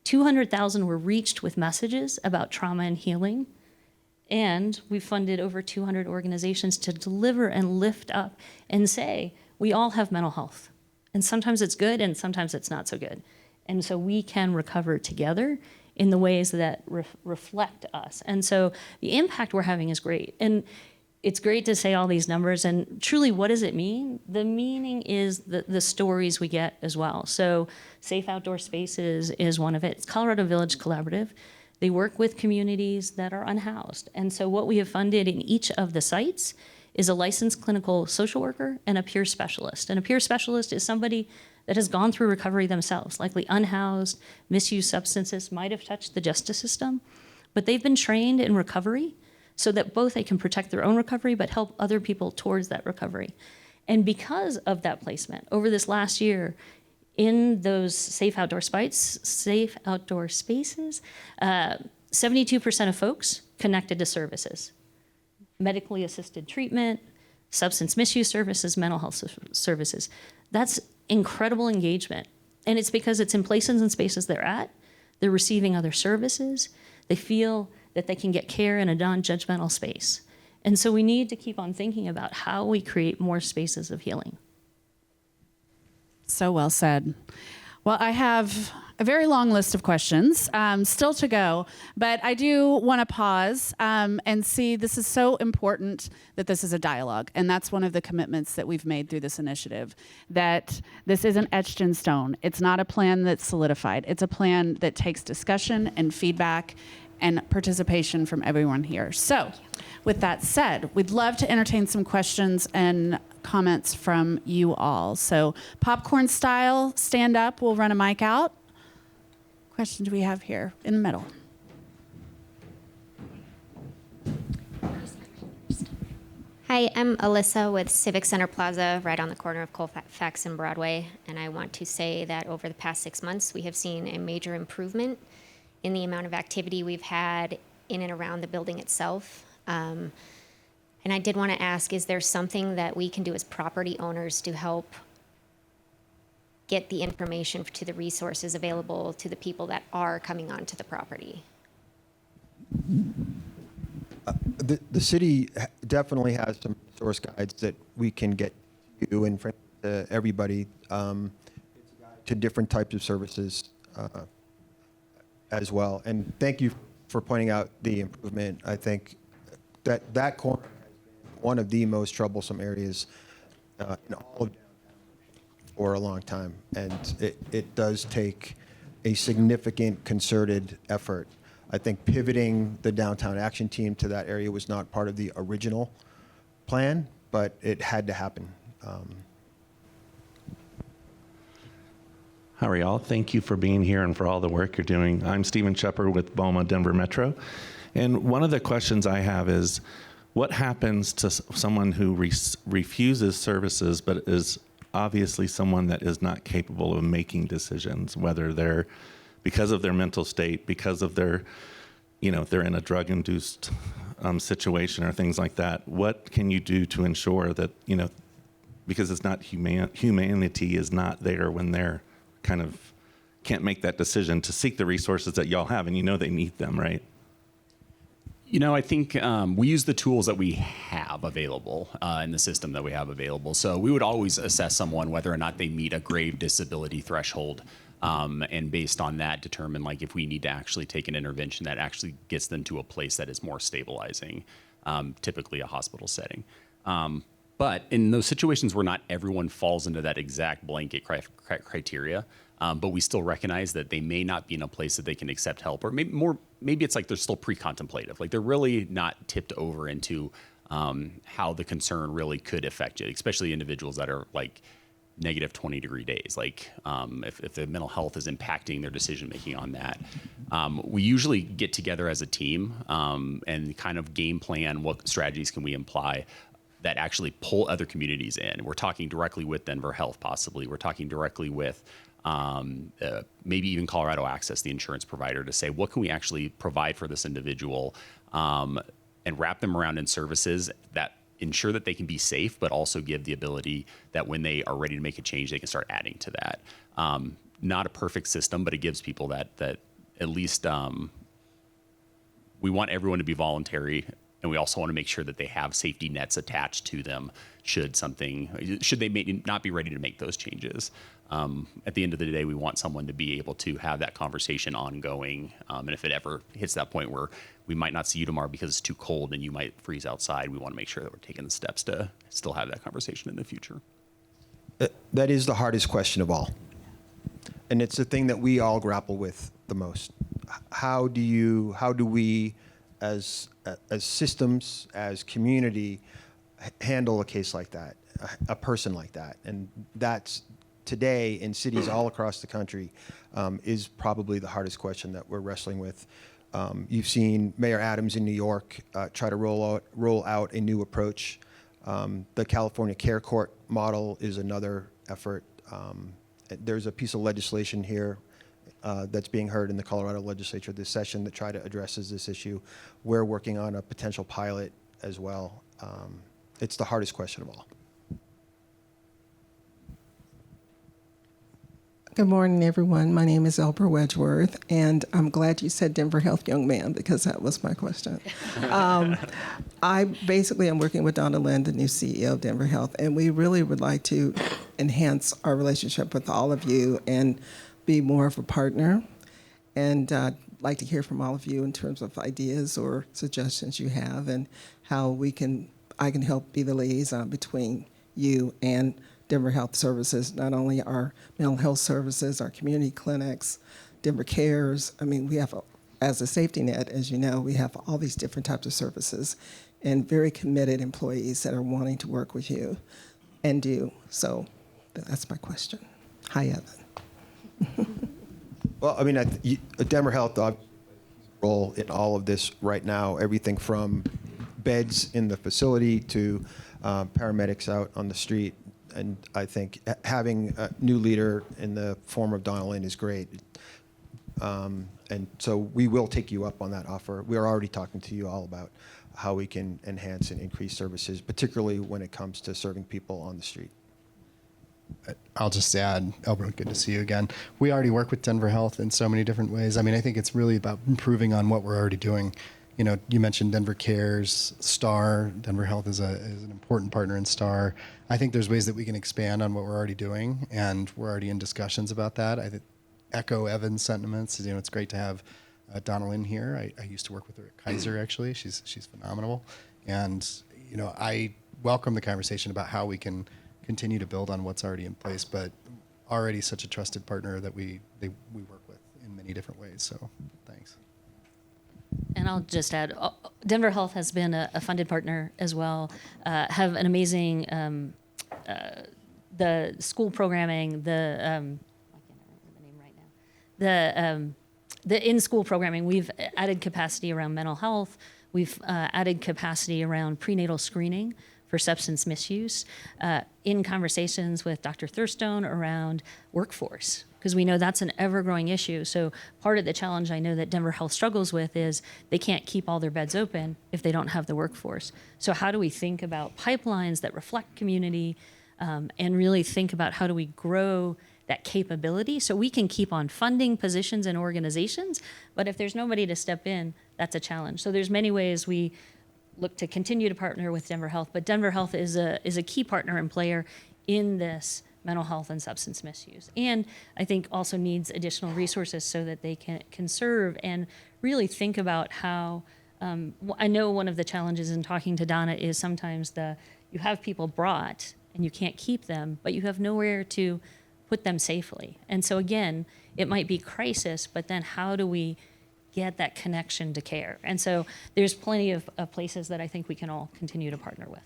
200,000 were reached with messages about trauma and healing, and we funded over 200 organizations to deliver and lift up and say, we all have mental health. And sometimes it's good and sometimes it's not so good. And so we can recover together in the ways that reflect us. And so the impact we're having is great. And it's great to say all these numbers, and truly, what does it mean? The meaning is the stories we get as well. So Safe Outdoor Spaces is one of it. It's Colorado Village Collaborative. They work with communities that are unhoused. And so what we have funded in each of the sites is a licensed clinical social worker and a peer specialist. And a peer specialist is somebody that has gone through recovery themselves, likely unhoused, misused substances, might have touched the justice system, but they've been trained in recovery so that both they can protect their own recovery but help other people towards that recovery. And because of that placement, over this last year, in those safe outdoor spaces, 72% of folks connected to services, medically assisted treatment, substance misuse services, mental health services. That's incredible engagement. And it's because it's in places and spaces they're at, they're receiving other services, they feel that they can get care in a non-judgmental space. And so we need to keep on thinking about how we create more spaces of healing. So well said. Well, I have a very long list of questions still to go, but I do want to pause and see, this is so important that this is a dialogue. And that's one of the commitments that we've made through this initiative, that this isn't etched in stone. It's not a plan that's solidified. It's a plan that takes discussion and feedback and participation from everyone here. So with that said, we'd love to entertain some questions and comments from you all. So popcorn style, stand up, we'll run a mic out. Question do we have here in the middle? Hi, I'm Alyssa with Civic Center Plaza, right on the corner of Colfax and Broadway. And I want to say that over the past 6 months, we have seen a major improvement in the amount of activity we've had in and around the building itself. And I did want to ask, is there something that we can do as property owners to help get the information to the resources available to the people that are coming onto the property? The city definitely has some source guides that we can get you in front of everybody. It's a guide to different types of services as well. And thank you for pointing out the improvement. I think that corner has been one of the most troublesome areas in all of downtown for a long time. And it does take a significant concerted effort. I think pivoting the downtown action team to that area was not part of the original plan, but it had to happen. How are y'all? Thank you for being here and for all the work you're doing. I'm Stephen Shepard with BOMA Denver Metro. And one of the questions I have is, what happens to someone who refuses services but is obviously someone that is not capable of making decisions, whether they're because of their mental state, because of their, they're in a drug-induced situation or things like that. What can you do to ensure that, because it's not humanity is not there when they're kind of can't make that decision to seek the resources that y'all have, and they need them, right? I think we use the tools that we have available in the system that we have available. So we would always assess someone whether or not they meet a grave disability threshold. And based on that, determine if we need to actually take an intervention that actually gets them to a place that is more stabilizing, typically a hospital setting. But in those situations where not everyone falls into that exact blanket criteria, but we still recognize that they may not be in a place that they can accept help, or maybe it's they're still pre-contemplative, they're really not tipped over into how the concern really could affect you, especially individuals that are negative 20-degree days, if the mental health is impacting their decision making on that. We usually get together as a team and kind of game plan what strategies can we apply that actually pull other communities in. We're talking directly with Denver Health, possibly. We're talking directly with maybe even Colorado Access, the insurance provider, to say, what can we actually provide for this individual and wrap them around in services that ensure that they can be safe, but also give the ability that when they are ready to make a change, they can start adding to that. Not a perfect system, but it gives people that at least we want everyone to be voluntary, and we also want to make sure that they have safety nets attached to them should they not be ready to make those changes. At the end of the day, we want someone to be able to have that conversation ongoing. And if it ever hits that point where we might not see you tomorrow because it's too cold and you might freeze outside, we want to make sure that we're taking the steps to still have that conversation in the future. That is the hardest question of all. And it's the thing that we all grapple with the most. How do we as systems, as community, handle a case like that, a person like that? And that's today in cities all across the country is probably the hardest question that we're wrestling with. You've seen Mayor Adams in New York try to roll out a new approach The California Care Court model is another effort. There's a piece of legislation here that's being heard in the Colorado legislature this session that addresses this issue. We're working on a potential pilot as well. It's the hardest question of all. Good morning, everyone. My name is Elber Wedgeworth, and I'm glad you said Denver Health, young man, because that was my question. I basically am working with Donna Lynn, the new CEO of Denver Health, and we really would like to enhance our relationship with all of you and be more of a partner. And I'd like to hear from all of you in terms of ideas or suggestions you have and how I can help be the liaison between you and Denver Health Services, not only our mental health services, our community clinics, Denver Cares. I mean, we have, as a safety net, as you know, we have all these different types of services and very committed employees that are wanting to work with you and do. So that's my question. Hi, Evan. Well, I mean, Denver Health role in all of this right now, everything from beds in the facility to paramedics out on the street. And I think having a new leader in the form of Donna Lynn is great. And so we will take you up on that offer. We're already talking to you all about how we can enhance and increase services, particularly when it comes to serving people on the street. I'll just add, Albert, good to see you again. We already work with Denver Health in so many different ways. I mean, I think it's really about improving on what we're already doing. You know, you mentioned Denver Cares, STAR. Denver Health is an important partner in STAR. I think there's ways that we can expand on what we're already doing, and we're already in discussions about that. I echo Evan's sentiments. You know, it's great to have Donna Lynn here. I used to work with her at Kaiser, actually. She's phenomenal. And, you know, I welcome the conversation about how we can continue to build on what's already in place, but already such a trusted partner that we work with in many different ways. So thanks. And I'll just add, Denver Health has been a funded partner as well, have an amazing, the school programming, I can't remember the name right now, the in-school programming. We've added capacity around mental health. We've added capacity around prenatal screening for substance misuse, in conversations with Dr. Thurstone around workforce, because we know that's an ever-growing issue. So part of the challenge I know that Denver Health struggles with is they can't keep all their beds open if they don't have the workforce. So how do we think about pipelines that reflect community, and really think about how do we grow that capability so we can keep on funding positions and organizations, but if there's nobody to step in, that's a challenge. So there's many ways we look to continue to partner with Denver Health, but Denver Health is a key partner and player in this mental health and substance misuse. And I think also needs additional resources so that they can serve and really think about how, I know one of the challenges in talking to Donna is sometimes you have people brought and you can't keep them, but you have nowhere to put them safely. And so again, it might be crisis, but then how do we get that connection to care? And so there's plenty of places that I think we can all continue to partner with.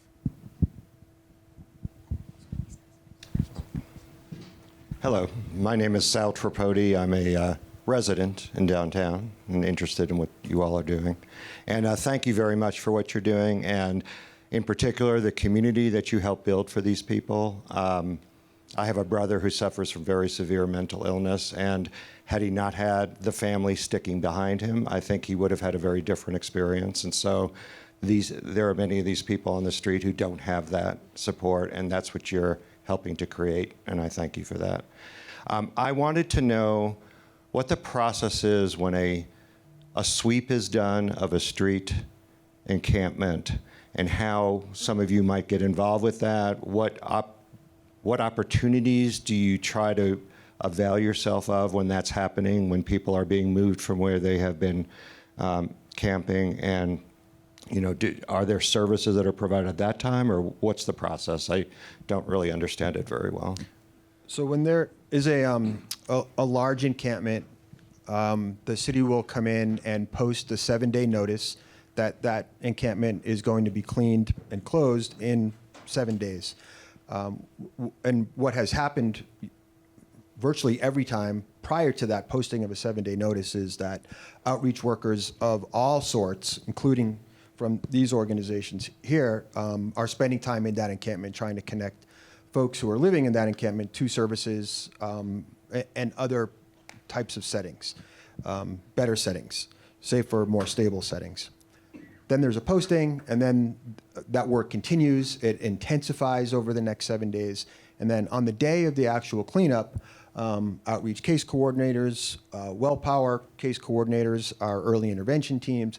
Hello, my name is Sal Tripodi. I'm a resident in downtown and interested in what you all are doing. And thank you very much for what you're doing, and in particular, the community that you help build for these people. I have a brother who suffers from very severe mental illness, and had he not had the family sticking behind him, I think he would have had a very different experience. And so there are many of these people on the street who don't have that support, and that's what you're helping to create, and I thank you for that. I wanted to know what the process is when a sweep is done of a street encampment, and how some of you might get involved with that. What opportunities do you try to avail yourself of when that's happening, when people are being moved from where they have been camping? And are there services that are provided at that time, or what's the process? I don't really understand it very well. So when there is a large encampment, the city will come in and post a 7-day notice that encampment is going to be cleaned and closed in 7 days. And what has happened virtually every time prior to that posting of a 7-day notice is that outreach workers of all sorts, including from these organizations here are spending time in that encampment trying to connect folks who are living in that encampment to services and other types of settings, better settings, safer, more stable settings. Then there's a posting, and then that work continues. It intensifies over the next 7 days. And then on the day of the actual cleanup, outreach case coordinators, well power case coordinators, our early intervention teams,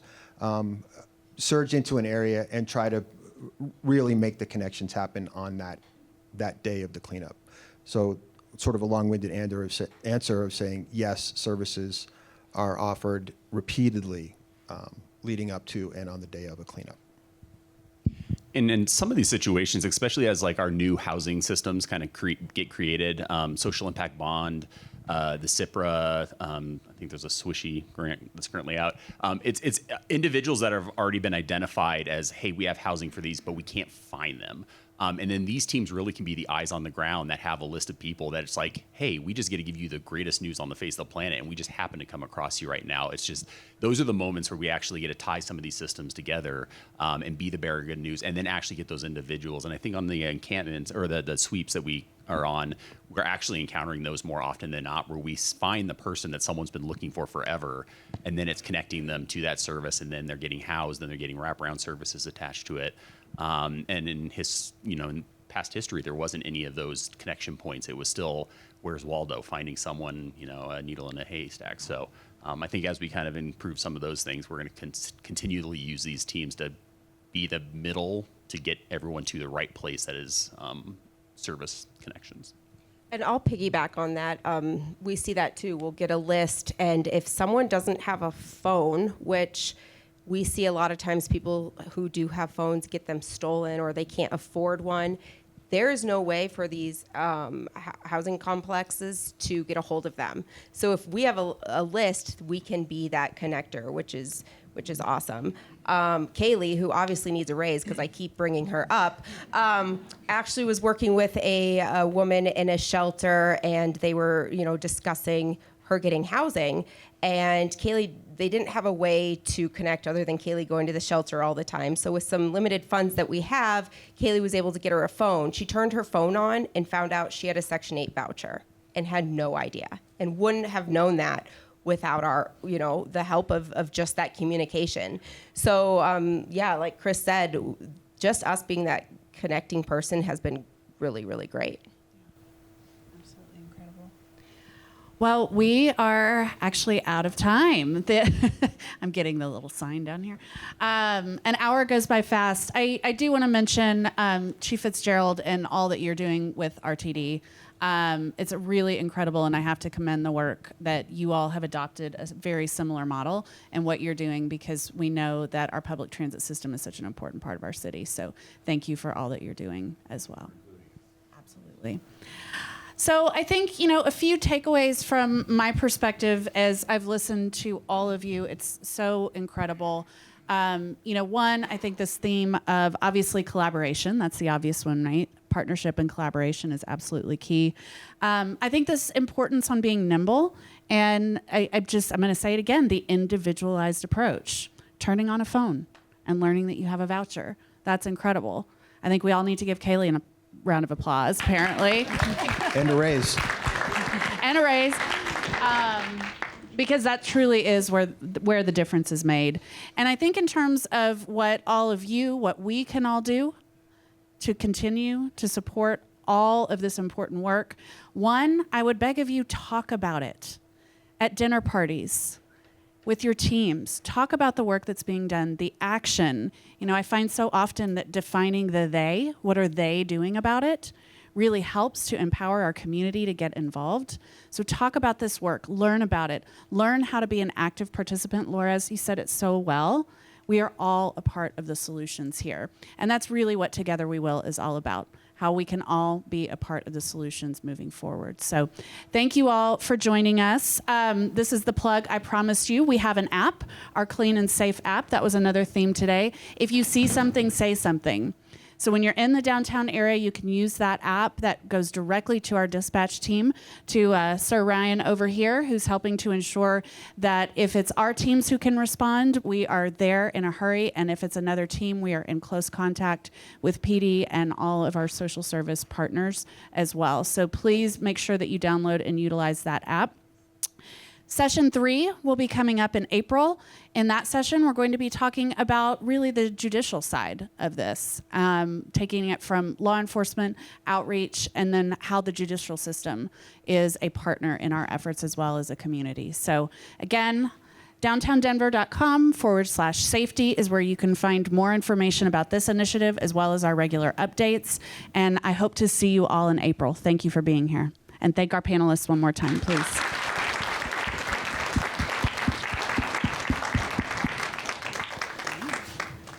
surge into an area and try to really make the connections happen on that day of the cleanup. So sort of a long-winded answer of saying, yes, services are offered repeatedly leading up to and on the day of a cleanup. And in some of these situations, especially as like our new housing systems kind of get created, social impact bond, the CIPRA, I think there's a Swishy grant that's currently out. It's individuals that have already been identified as, hey, we have housing for these, but we can't find them. And then these teams really can be the eyes on the ground that have a list of people that it's like, hey, we just get to give you the greatest news on the face of the planet, and we just happen to come across you right now. It's just, those are the moments where we actually get to tie some of these systems together and be the bearer of good news, and then actually get those individuals. And I think on the encampments or the sweeps that we are on, we're actually encountering those more often than not, where we find the person that someone's been looking for forever, and then it's connecting them to that service, and then they're getting housed, then they're getting wraparound services attached to it. And in in past history, there wasn't any of those connection points. It was still, where's Waldo, finding someone, a needle in a haystack. So I think as we kind of improve some of those things, we're going to continually use these teams to be the middle to get everyone to the right place that is service connections. And I'll piggyback on that. We see that too. We'll get a list, and if someone doesn't have a phone, which we see a lot of times people who do have phones get them stolen or they can't afford one, there is no way for these housing complexes to get a hold of them. So if we have a list, we can be that connector, which is awesome. Kaylee, who obviously needs a raise because I keep bringing her up, actually was working with a woman in a shelter, and they were, discussing her getting housing. And Kaylee, they didn't have a way to connect other than Kaylee going to the shelter all the time. So with some limited funds that we have, Kaylee was able to get her a phone. She turned her phone on and found out she had a Section 8 voucher and had no idea, and wouldn't have known that without our, the help of just that communication. So like Chris said, just us being that connecting person has been really, really great. Absolutely incredible. Well, we are actually out of time. I'm getting the little sign down here. An hour goes by fast. I do want to mention Chief Fitzgerald and all that you're doing with RTD. It's really incredible, and I have to commend the work that you all have adopted a very similar model in what you're doing, because we know that our public transit system is such an important part of our city. So thank you for all that you're doing as well. Absolutely. So I think, a few takeaways from my perspective as I've listened to all of you. It's so incredible. One, I think this theme of obviously collaboration, that's the obvious one, right? Partnership and collaboration is absolutely key. I think this importance on being nimble, and I'm going to say it again, the individualized approach, turning on a phone and learning that you have a voucher. That's incredible. I think we all need to give Kaylee a round of applause, apparently. And a raise. And a raise. Because that truly is where the difference is made. And I think in terms of what we can all do to continue to support all of this important work, one, I would beg of you, talk about it at dinner parties, with your teams. Talk about the work that's being done, the action. I find so often that defining the they, what are they doing about it, really helps to empower our community to get involved. So talk about this work, learn about it, learn how to be an active participant. Laura, as you said it so well, we are all a part of the solutions here. And that's really what Together We Will is all about, how we can all be a part of the solutions moving forward. So thank you all for joining us. This is the plug I promised you. We have an app, our Clean and Safe app. That was another theme today. If you see something, say something. So when you're in the downtown area, you can use that app that goes directly to our dispatch team, to Sir Ryan over here, who's helping to ensure that if it's our teams who can respond, we are there in a hurry. And if it's another team, we are in close contact with PD and all of our social service partners as well. So please make sure that you download and utilize that app. Session 3 will be coming up in April. In that session, we're going to be talking about really the judicial side of this, taking it from law enforcement, outreach, and then how the judicial system is a partner in our efforts as well as a community. So again, downtowndenver.com/safety is where you can find more information about this initiative as well as our regular updates. And I hope to see you all in April. Thank you for being here. And thank our panelists one more time, please.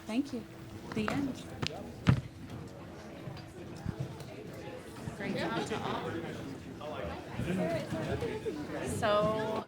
Thank you. The end. Great job to all. So